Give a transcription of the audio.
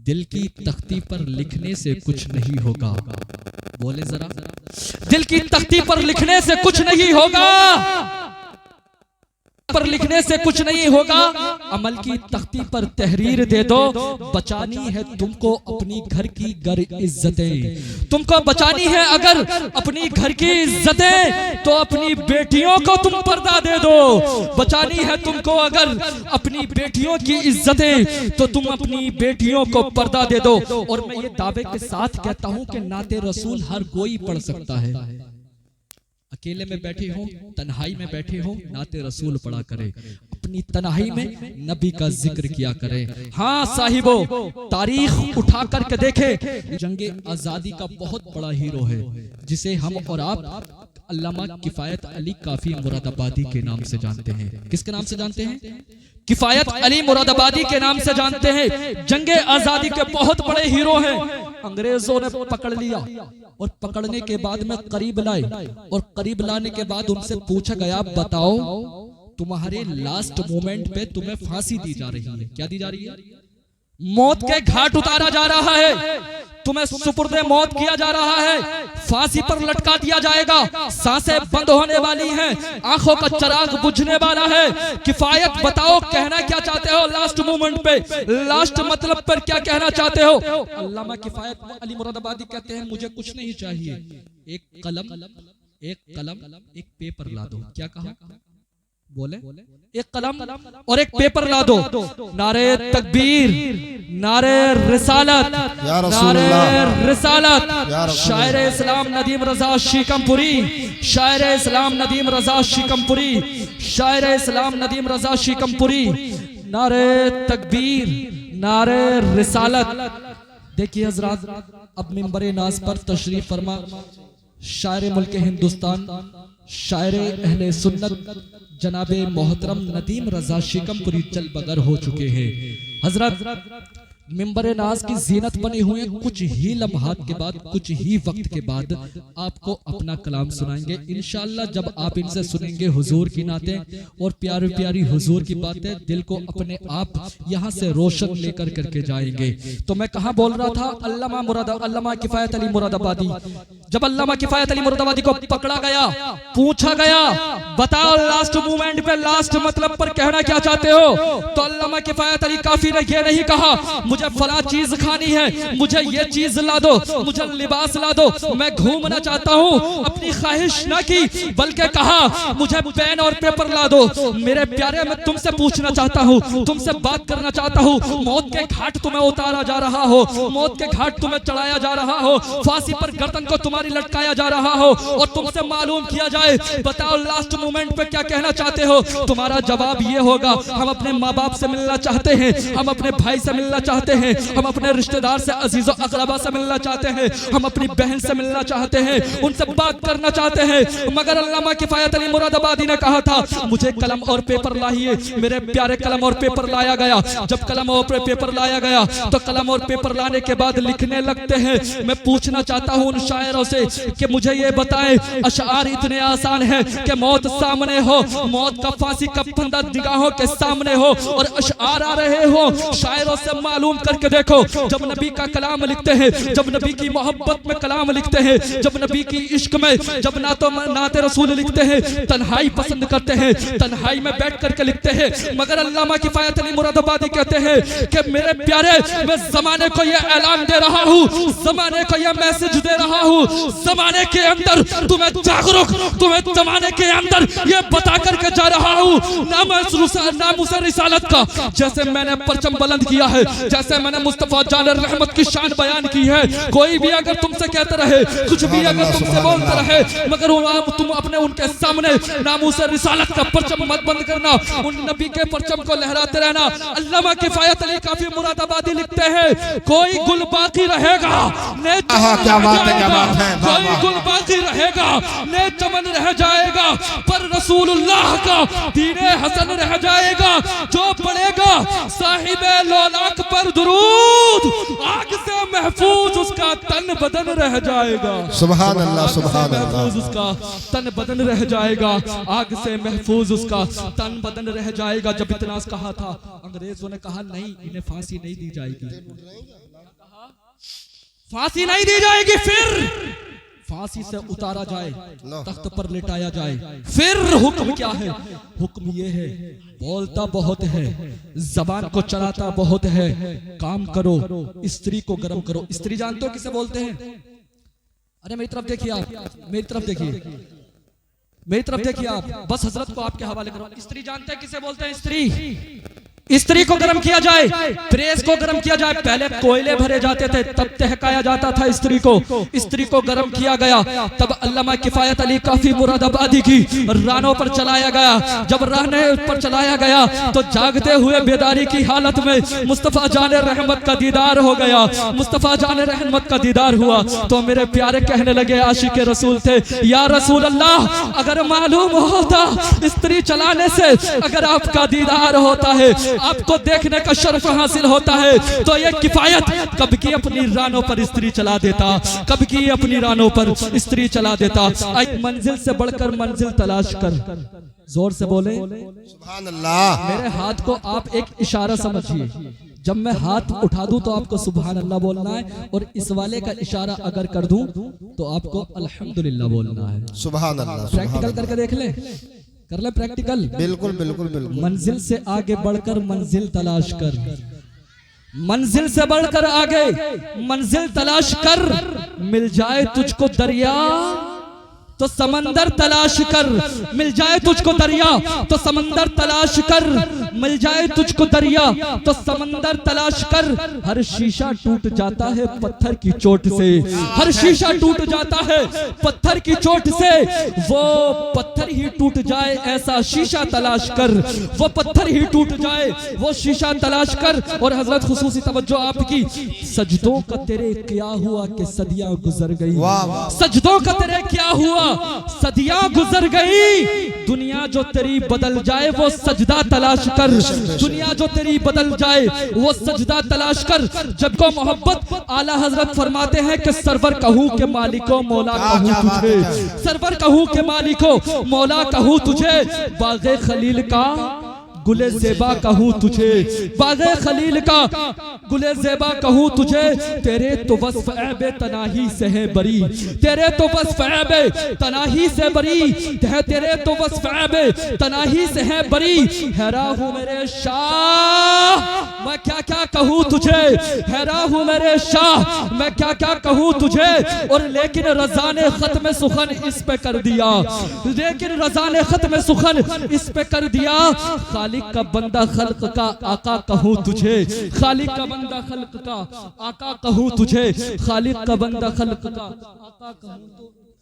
दिल की तख्ती पर लिखने से कुछ नहीं होगा। बोले जरा, दिल की तख्ती पर लिखने से कुछ नहीं होगा, पर लिखने से कुछ नहीं होगा। अमल की तख्ती पर तहरीर दे दो। बचानी है तुमको अपनी घर की गर इज्जतें, तुमको बचानी है अगर अपनी घर की इज्जतें तो अपनी बेटियों को तुम पर्दा दे दो। बचानी है तुमको अगर अपनी बेटियों की इज्जतें तो तुम अपनी बेटियों को पर्दा दे दो। और मैं ये दावे के साथ कहता हूं कि नाते रसूल हर कोई पढ़ सकता है। अकेले में बैठे हो, तन्हाई में बैठे हो, नाते रसूल पढ़ा करें। अपनी तन्हाई में नबी का जिक्र किया करें। हाँ साहिबो, तारीख उठा करके देखे, जंगे आजादी का बहुत बड़ा हीरो है जिसे हम और आप अल्लामा किफायत अली काफी मुरादाबादी के नाम से जानते हैं। किसके नाम से जानते हैं? किफायत अली मुरादाबादी के नाम से जानते हैं। जंगे आजादी के बहुत बड़े हीरो हैं। अंग्रेजों ने पकड़ लिया और पकड़ने के बाद में करीब लाए और करीब लाने के बाद उनसे पूछा गया, बताओ तुम्हारे लास्ट मोमेंट पे तुम्हें फांसी दी जा रही है। क्या दी जा रही है? मौत के घाट उतारा जा रहा है, तुम्हें सुपुर्दे मौत किया जा रहा है, फांसी पर लटका दिया जाएगा, सांसें बंद होने वाली हैं, आंखों का चिराग बुझने वाला है। किफायत बताओ कहना क्या चाहते हो लास्ट मोमेंट पे, लास्ट मतलब पर क्या कहना चाहते हो? अल्लामा किफायत अली मुरादाबादी कहते हैं, मुझे कुछ नहीं चाहिए, एक कलम एक पेपर ला दो। क्या कहा? बोले एक कलम और एक पेपर ला दो। नारे तकबीर, नारे रिसालत, नारे रिसालत। शायर इस्लाम नदीम रजा शिकमपुरी, शायर इस्लाम नदीम रजा शिकमपुरी, शायर इस्लाम नदीम रजा शिकमपुरी। नारे तकबीर, नारे रिसालत। देखिए हजरात, अब मिंबर नाज पर तशरीफ फरमा शायर मुल्क हिंदुस्तान, शायर अहले सुन्नत जनाबे मोहतरम नदीम रजा शिकमपुरी चल बगर हो चुके हैं। हजरत मिंबर नाज की जीनत बने हुए कुछ ही लम्हात के बाद, कुछ ही वक्त के बाद आपको अपना कलाम सुनाएंगे इंशाअल्लाह। जब आप इनसे सुनेंगे हुजूर की नातें और प्यारी प्यारी हुजूर की बातें, दिल को अपने आप यहाँ से रोशन लेकर करके जाएंगे। तो मैं कहाँ बोल रहा था? अल्लामा किफायत अली मुरादाबादी। जब अल्लामा किफायत अली मुरादाबादी को पकड़ा गया, पूछा गया, बताओ लास्ट मूवमेंट पे लास्ट मतलब पर कहना क्या चाहते हो? तो अल्लामा किफायत अली काफी ने ये नहीं कहा मुझे फला चीज खानी है, मुझे ये चीज ला दो, मुझे लिबास ला दो, मैं घूमना चाहता हूँ, अपनी ख्वाहिश ना की, बल्कि कहा मुझे पेन और पेपर ला दो। मेरे प्यारे, मैं तुमसे पूछना चाहता हूँ, तुमसे बात करना चाहता हूँ। मौत के घाट तुम्हें उतारा जा रहा हो, मौत के घाट तुम्हें चढ़ाया जा रहा हो, फांसी पर गर्दन को तुम्हारी लटकाया जा रहा हो और तुमसे मालूम किया जाए, बताओ लास्ट मोमेंट पे क्या कहना चाहते हो? तुम्हारा जवाब ये होगा, हम अपने माँ बाप से मिलना चाहते हैं, हम अपने भाई से मिलना चाहते हैं, हम अपने रिश्तेदार से, अजीजो अकरबा से मिलना चाहते हैं, हम अपनी बहन से मिलना चाहते हैं, उनसे बात करना चाहते हैं। मगर अल्लामा किफायत अली मुरादाबादी ने कहा था मुझे कलम और पेपर लाइए। मेरे प्यारे, कलम और पेपर लाया गया। जब कलम और पेपर लाया गया तो कलम और पेपर लाने के बाद लिखने लगते हैं। मैं पूछना चाहता हूं उन शायरों से कि मुझे ये बताएं, अशआर इतने आसान है कि मौत सामने हो, मौत का फांसी का फंदा निगाहों के सामने हो और अशआर आ रहे हो। शायरों से मालूम करके देखो, जब नबी का कलाम लिखते हैं, जब नबी की मोहब्बत में कलाम लिखते हैं, जब नबी की इश्क में, जब नाते रसूल लिखते हैं, तन्हाई पसंद करते हैं, तन्हाई में बैठ करके लिखते हैं। मगर अल्लामा किफायत अली मुरादाबादी कहते हैं कि मेरे प्यारे, मैं जमाने को यह ऐलान दे रहा हूँ, जमाने को यह मैसेज दे रहा हूँ, जमाने के अंदर तुम्हें जागरूक, तुम्हें जमाने के अंदर यह बता करके जा रहा हूँ नामुस रिसालत का। जैसे मैंने परचम बुलंद किया है, जैसे मैंने मुस्तफा जान रहमत की शान बयान की है, कोई भी अगर तुमसे कहते रहे, कुछ भी अगर तुमसे बोलते रहे, मगर तुम अपने उनके सामने नामुस रिसालत का परचम मत बंद करना, उन नबी के परचम को लहराते रहना। अल्लामा किफायत अली काफी मुरादाबादी लिखते हैं, कोई गुल बाकी रहेगा ने कोई गुल बाकी रहेगा ने चमन रह जाएगा, पर रसूलुल्लाह का दीने हसन रह जाएगा। जो पढ़ेगा साहिबे लोलाक पर दुरूद, आग से महफूज उसका तन तन बदन रह जाएगा। सुभान अल्लाह, सुभान महफूज अल्लाह। उसका तन बदन रह जाएगा, आग से महफूज उसका तन बदन रह जाएगा। जब इतना कहा था, अंग्रेजों ने कहा नहीं, इन्हें फांसी नहीं दी जाएगी, फांसी नहीं दी जाएगी। फिर फांसी से उतारा जाए, तख्त पर लिटाया जाए। फिर हुक्म क्या है? हुक्म ये है, बोलता बहुत है, जबान को चलाता बहुत है, काम करो, स्त्री को गर्म करो। स्त्री जानते हो किसे बोलते हैं? अरे मेरी तरफ देखिए आप, मेरी तरफ देखिए, मेरी तरफ देखिए आप, बस हजरत को आपके हवाले करो। स्त्री जानते हैं किसे बोलते हैं? स्त्री को गर्म किया जाए, प्रेस को गर्म किया जाए। पहले कोयले भरे जाते थे, तब तहकाया जाता था स्त्री को। स्त्री को गर्म किया गया, तब अल्लामा किफायत अली काफी मुरादाबादी की रानों पर चलाया गया। जब राने पर चलाया गया तो जागते हुए बेदारी की हालत में मुस्तफा जाने रहमत का दीदार हो गया। मुस्तफा जाने रहमत का दीदार हुआ तो मेरे प्यारे कहने लगे, आशिक रसूल थे, या रसूल अल्लाह, अगर मालूम होता स्त्री चलाने से अगर आपका दीदार होता है, आपको देखने का शर्फ हासिल होता है, तो ये किफायत कब की अपनी रानों पर स्त्री चला देता, कब की अपनी रानों पर स्त्री चला देता। एक मंजिल से बढ़कर मंजिल तलाश कर, जोर से बोले सुभान अल्लाह। मेरे हाथ को आप एक इशारा समझिए, जब मैं हाथ उठा दूं तो आपको सुभान अल्लाह बोलना है, और इस वाले का इशारा अगर कर दूं तो आपको अल्हम्दुलिल्लाह बोलना है। सुभान अल्लाह। प्रैक्टिकल करके देख ले, कर ले प्रैक्टिकल। बिल्कुल बिल्कुल बिल्कुल। मंजिल से आगे बढ़कर मंजिल तलाश कर, मंजिल से बढ़कर आगे मंजिल तलाश कर। मिल जाए तुझको दरिया तो समंदर तलाश कर, मिल जाए तुझको दरिया तो समंदर तलाश कर, मिल जाए तुझको दरिया तो समंदर तलाश कर। हर शीशा टूट जाता है पत्थर की चोट से, हर शीशा टूट जाता है पत्थर की चोट से। वो पत्थर ही टूट जाए ऐसा शीशा तलाश कर, वो पत्थर ही टूट जाए वो शीशा तलाश कर। और हजरत खुसूसी तवज्जो आपकी, सजदों का तेरे क्या हुआ कि सदियां गुजर गई, सजदों का तेरे क्या हुआ सदियां गुजर गई। दुनिया जो तेरी बदल जाए वो सजदा तलाश कर, दुनिया जो तेरी बदल जाए वो सजदा तलाश कर। जब को मोहब्बत आला हजरत फरमाते हैं कि सरवर कहूं के मालिको मौला कहूं तुझे, सरवर कहूं के मालिको मौला कहूं तुझे। बागे खलील का गुले ज़ेबा कहूं तुझे, बागे खलील का गुले ज़ेबा कहूं तुझे। तेरे तो वस्फ़ ऐबे तनाही से है बरी, तेरे तो वस्फ़ ऐबे तनाही से बरी है, तेरे तो वस्फ़ ऐबे तनाही से है बरी। हैरा हूँ मेरे शाह मैं क्या क्या कहूँ तुझे, हैरा हूँ मेरे शाह मैं क्या क्या कहूँ तुझे। और लेकिन रज़ा ने ख़त्म सुखन इस पे कर दिया, लेकिन रज़ा ने ख़त्म सुखन इस पे कर दिया। खालिक का बंदा खल्क का आका कहूँ तुझे, खालिक का बंदा खल्क का आका कहूँ तुझे, खालिक का बंदा खल्क का आका कहूँ।